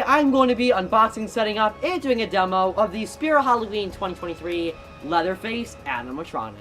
Today, I'm going to be unboxing, setting up, and doing a demo of the Spirit Halloween 2023 Leatherface animatronic.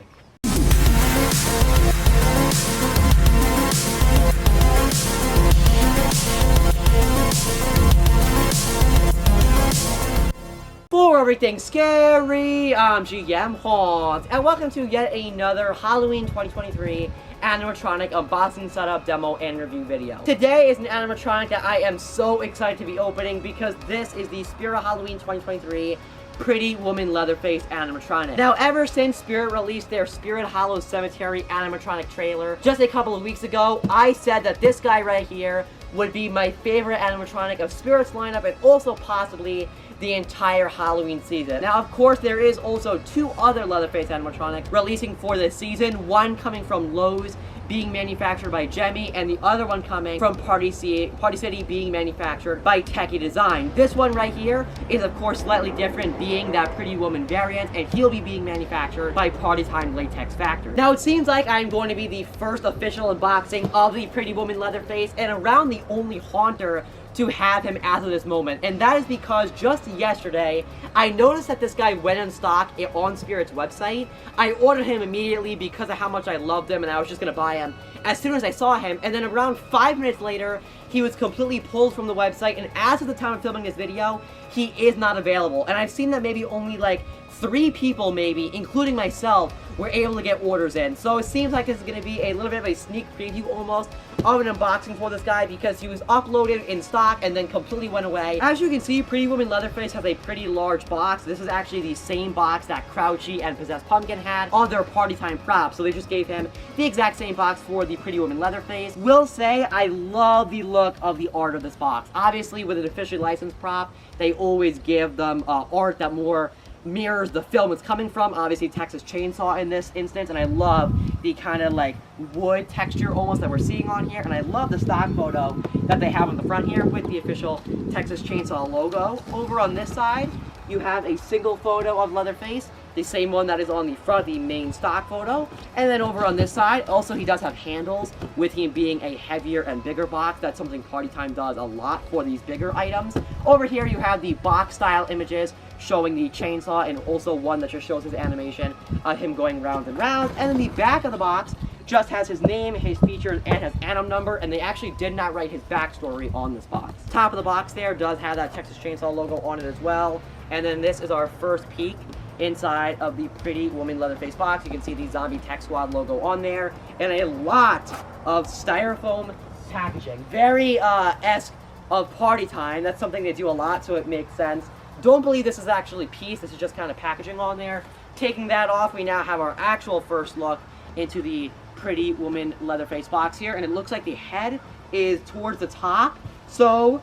For everything scary, I'm GMHaunts, and welcome to yet another Halloween 2023 animatronic unboxing, setup, demo, and review video. Today is an animatronic that I am so excited to be opening because this is the Spirit Halloween 2023 Pretty Woman Leatherface animatronic. Now, ever since Spirit released their Spirit Hollow Cemetery animatronic trailer just a couple of weeks ago, I said that this guy right here would be my favorite animatronic of Spirit's lineup and also possibly the entire Halloween season. Now, of course, there is also two other Leatherface animatronics releasing for this season, one coming from Lowe's being manufactured by Gemmy, and the other one coming from Party City being manufactured by Techie Design. This one right here is of course slightly different, being that Pretty Woman variant, and he'll be being manufactured by Party Time Latex Factory. Now, it seems like I'm going to be the first official unboxing of the Pretty Woman Leatherface, and around the only haunter to have him as of this moment, and that is because just yesterday I noticed that this guy went in stock on Spirit's website. I ordered him immediately because of how much I loved him, and I was just gonna buy him as soon as I saw him, and then around 5 minutes later he was completely pulled from the website, and as of the time of filming this video, he is not available. And I've seen that maybe only like 3 people, maybe including myself, were able to get orders in. So it seems like this is going to be a little bit of a sneak preview almost of an unboxing for this guy, because he was uploaded in stock and then completely went away. As you can see, Pretty Woman Leatherface has a pretty large box. This is actually the same box that Crouchy and Possessed Pumpkin had on their Party Time props, so they just gave him the exact same box for the Pretty Woman Leatherface. Will say I love the look of the art of this box. Obviously, with an officially licensed prop, they always give them art that more mirrors the film it's coming from. Obviously Texas Chainsaw in this instance, and I love the kind of like wood texture almost that we're seeing on here, and I love the stock photo that they have on the front here with the official Texas Chainsaw logo. Over on this side you have a single photo of Leatherface, the same one that is on the front, the main stock photo. And then over on this side, also he does have handles, with him being a heavier and bigger box. That's something Party Time does a lot for these bigger items. Over here you have the box style images showing the chainsaw, and also one that just shows his animation of him going round and round. And then the back of the box just has his name, his features, and his anim number, and they actually did not write his backstory on this box. Top of the box there does have that Texas Chainsaw logo on it as well. And then this is our first peek inside of the Pretty Woman Leatherface box. You can see the Zombie Tech Squad logo on there, and a lot of styrofoam packaging. Very esque of Party Time. That's something they do a lot, so it makes sense. Don't believe this is actually piece, this is just kind of packaging on there. Taking that off, we now have our actual first look into the Pretty Woman Leatherface box here, and it looks like the head is towards the top. So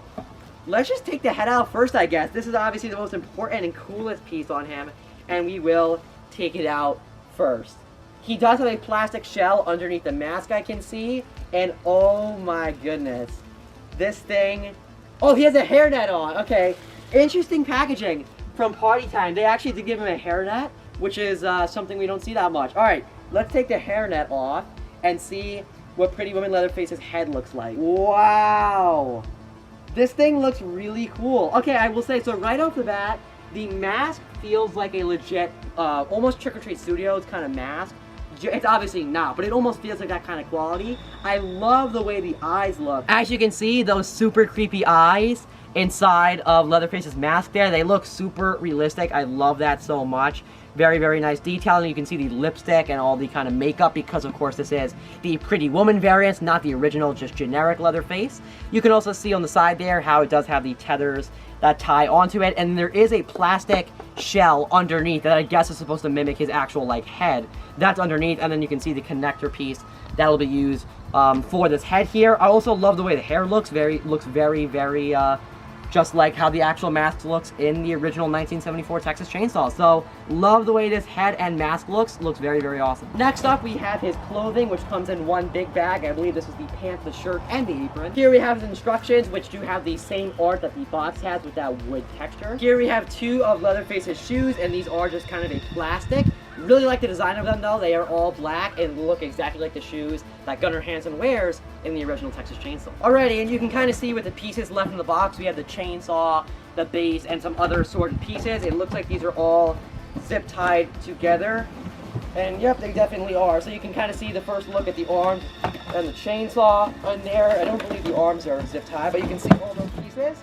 let's just take the head out first, I guess. This is obviously the most important and coolest piece on him, and we will take it out first. He does have a plastic shell underneath the mask, I can see, and oh my goodness, this thing, oh, he has a hairnet on. Okay, interesting packaging from Party Time. They actually did give him a hairnet, which is something we don't see that much. All right, let's take the hairnet off and see what Pretty Woman Leatherface's head looks like. Wow, this thing looks really cool. Okay, I will say, so right off the bat, the mask feels like a legit, almost Trick or Treat Studios kind of mask. It's obviously not, but it almost feels like that kind of quality. I love the way the eyes look. As you can see, those super creepy eyes inside of Leatherface's mask there, they look super realistic. I love that so much. Very, very nice detail, and you can see the lipstick and all the kind of makeup, because of course this is the Pretty Woman variant, not the original, just generic Leatherface. You can also see on the side there how it does have the tethers that tie onto it, and there is a plastic shell underneath that I guess is supposed to mimic his actual like head. That's underneath, and then you can see the connector piece that will be used for this head here. I also love the way the hair looks. Very, very just like how the actual mask looks in the original 1974 Texas Chainsaw. So love the way this head and mask looks very, very awesome. Next up, we have his clothing, which comes in one big bag. I believe this is the pants, the shirt, and the apron. Here we have his instructions, which do have the same art that the box has with that wood texture. Here we have 2 of Leatherface's shoes, and these are just kind of a plastic Really like the design of them though. They are all black and look exactly like the shoes that Gunnar Hansen wears in the original Texas Chainsaw. Alrighty, and you can kind of see with the pieces left in the box, we have the chainsaw, the base, and some other assorted pieces. It looks like these are all zip tied together. And yep, they definitely are. So you can kind of see the first look at the arms and the chainsaw in there. I don't believe the arms are zip tied, but you can see all those pieces.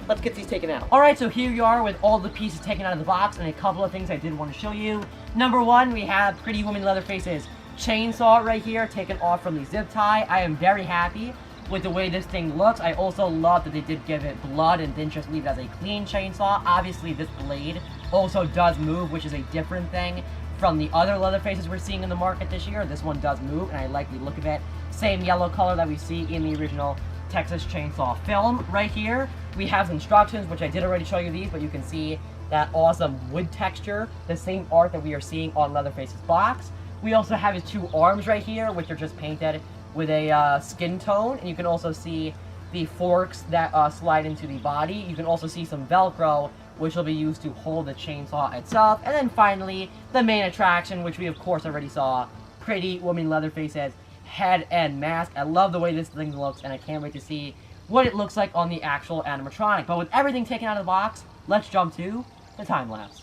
Let's get these taken out. Alright, so here you are with all the pieces taken out of the box, and a couple of things I did want to show you. Number one, we have Pretty Woman Leatherface's chainsaw right here, taken off from the zip tie. I am very happy with the way this thing looks. I also love that they did give it blood and didn't just leave it as a clean chainsaw. Obviously, this blade also does move, which is a different thing from the other Leatherfaces we're seeing in the market this year. This one does move, and I like the look of it. Same yellow color that we see in the original Texas Chainsaw film. Right here, we have instructions, which I did already show you these, but you can see that awesome wood texture, the same art that we are seeing on Leatherface's box. We also have his two arms right here, which are just painted with a skin tone, and you can also see the forks that slide into the body. You can also see some Velcro, which will be used to hold the chainsaw itself. And then finally, the main attraction, which we of course already saw, Pretty Woman Leatherface's head and mask. I love the way this thing looks, and I can't wait to see what it looks like on the actual animatronic. But with everything taken out of the box, let's jump to the time lapse.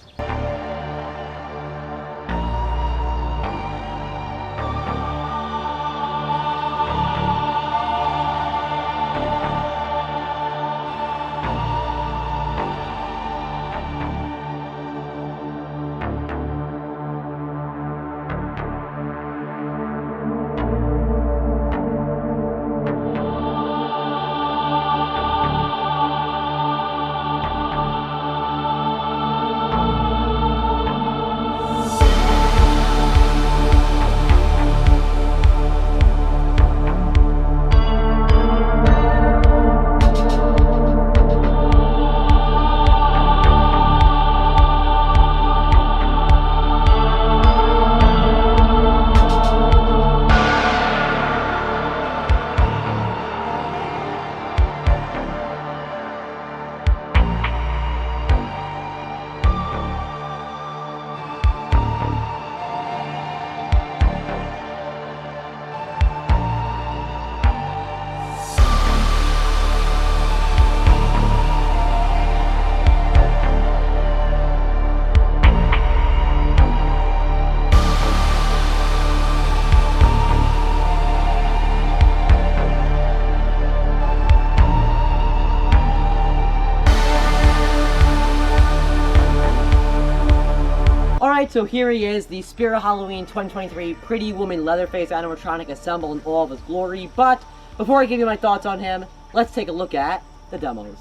Alright, so here he is, the Spirit Halloween 2023 Pretty Woman Leatherface animatronic assembled in all of his glory. But before I give you my thoughts on him, let's take a look at the demos.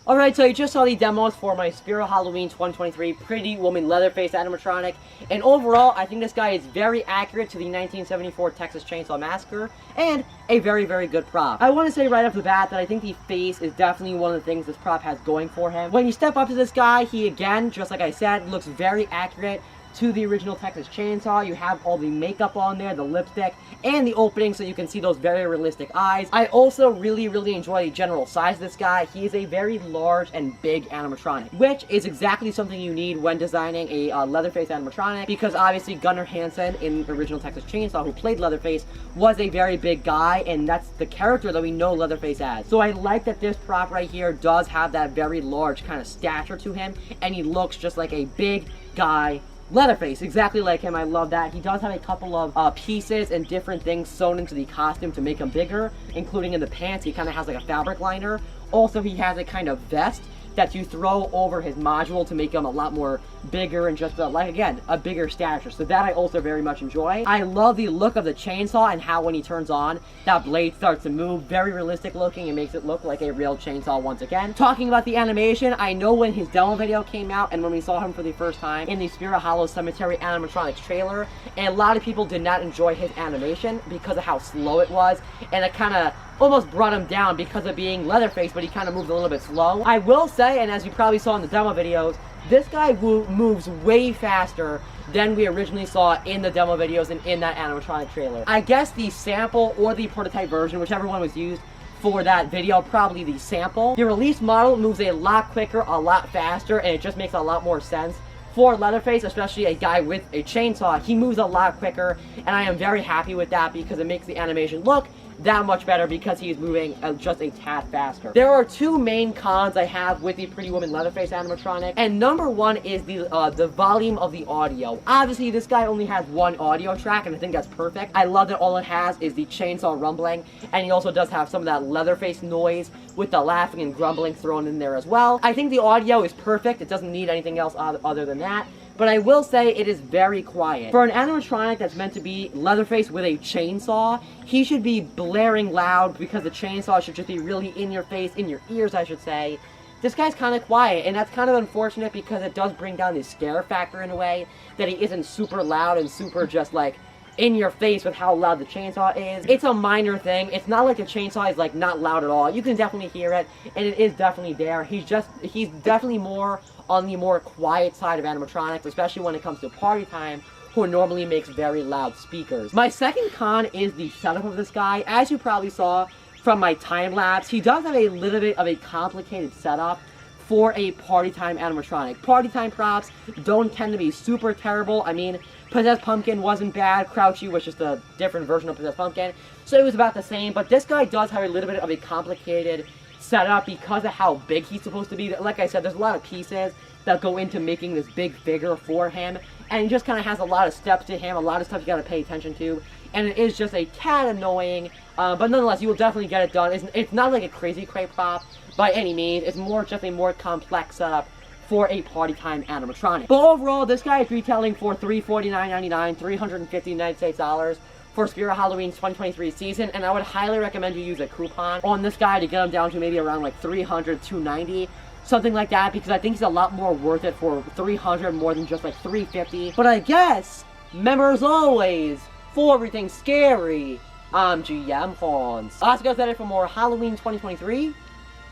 Alright, so you just saw the demos for my Spirit Halloween 2023 Pretty Woman Leatherface animatronic, and overall, I think this guy is very accurate to the 1974 Texas Chainsaw Massacre, and a very, very good prop. I want to say right off the bat that I think the face is definitely one of the things this prop has going for him. When you step up to this guy, he again, just like I said, looks very accurate to the original Texas Chainsaw. You have all the makeup on there, the lipstick, and the opening so you can see those very realistic eyes. I also really enjoy the general size of this guy. He is a very large and big animatronic, which is exactly something you need when designing a Leatherface animatronic, because obviously Gunnar Hansen in the original Texas Chainsaw, who played Leatherface, was a very big guy, and that's the character that we know Leatherface as. So I like that this prop right here does have that very large kind of stature to him, and he looks just like a big guy Leatherface, exactly like him. I love that. He does have a couple of pieces and different things sewn into the costume to make him bigger, including in the pants. He kind of has like a fabric liner. Also, he has a kind of vest that you throw over his module to make him a lot more bigger and just like, again, a bigger stature. So that I also very much enjoy. I love the look of the chainsaw and how when he turns on, that blade starts to move. Very realistic looking. It makes it look like a real chainsaw once again. Talking about the animation, I know when his demo video came out and when we saw him for the first time in the Spirit Hollow Cemetery animatronics trailer, and a lot of people did not enjoy his animation because of how slow it was, and it kind of almost brought him down because of being Leatherface, but he kind of moved a little bit slow. I will say, and as you probably saw in the demo videos, this guy moves way faster than we originally saw in the demo videos and in that animatronic trailer. I guess the sample or the prototype version, whichever one was used for that video, probably the sample. The release model moves a lot quicker, a lot faster, and it just makes a lot more sense. For Leatherface, especially a guy with a chainsaw, he moves a lot quicker, and I am very happy with that because it makes the animation look that much better because he's moving just a tad faster. There are two main cons I have with the Pretty Woman Leatherface animatronic, and number one is the volume of the audio. Obviously, this guy only has one audio track, and I think that's perfect. I love that all it has is the chainsaw rumbling, and he also does have some of that Leatherface noise with the laughing and grumbling thrown in there as well. I think the audio is perfect. It doesn't need anything else other than that. But I will say it is very quiet. For an animatronic that's meant to be Leatherface with a chainsaw, he should be blaring loud because the chainsaw should just be really in your face, in your ears I should say. This guy's kind of quiet, and that's kind of unfortunate because it does bring down the scare factor in a way, that he isn't super loud and super just like in your face with how loud the chainsaw is. It's a minor thing. It's not like the chainsaw is like not loud at all. You can definitely hear it, and it is definitely there. He's definitely more on the more quiet side of animatronics, especially when it comes to party time, who normally makes very loud speakers. My second con is the setup of this guy. As you probably saw from my time lapse, he does have a little bit of a complicated setup for a party time animatronic. Party time props don't tend to be super terrible. I mean, Possessed Pumpkin wasn't bad. Crouchy was just a different version of Possessed Pumpkin, so it was about the same. But this guy does have a little bit of a complicated setup because of how big he's supposed to be. Like I said, there's a lot of pieces that go into making this big figure for him, and he just kind of has a lot of steps to him, a lot of stuff you got to pay attention to, and it is just a tad annoying, but nonetheless, you will definitely get it done. It's not like a crazy crate prop by any means. It's more just a more complex setup for a party time animatronic. But overall, this guy is retailing for $349.99, $350 United States dollars for Spirit Halloween's 2023 season, and I would highly recommend you use a coupon on this guy to get him down to maybe around like $300, $290, something like that, because I think he's a lot more worth it for $300 more than just like $350. But I guess, remember as always, for everything scary, I'm GMHaunts. Also, guys, that it for more Halloween 2023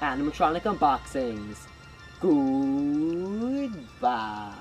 animatronic unboxings. Goodbye.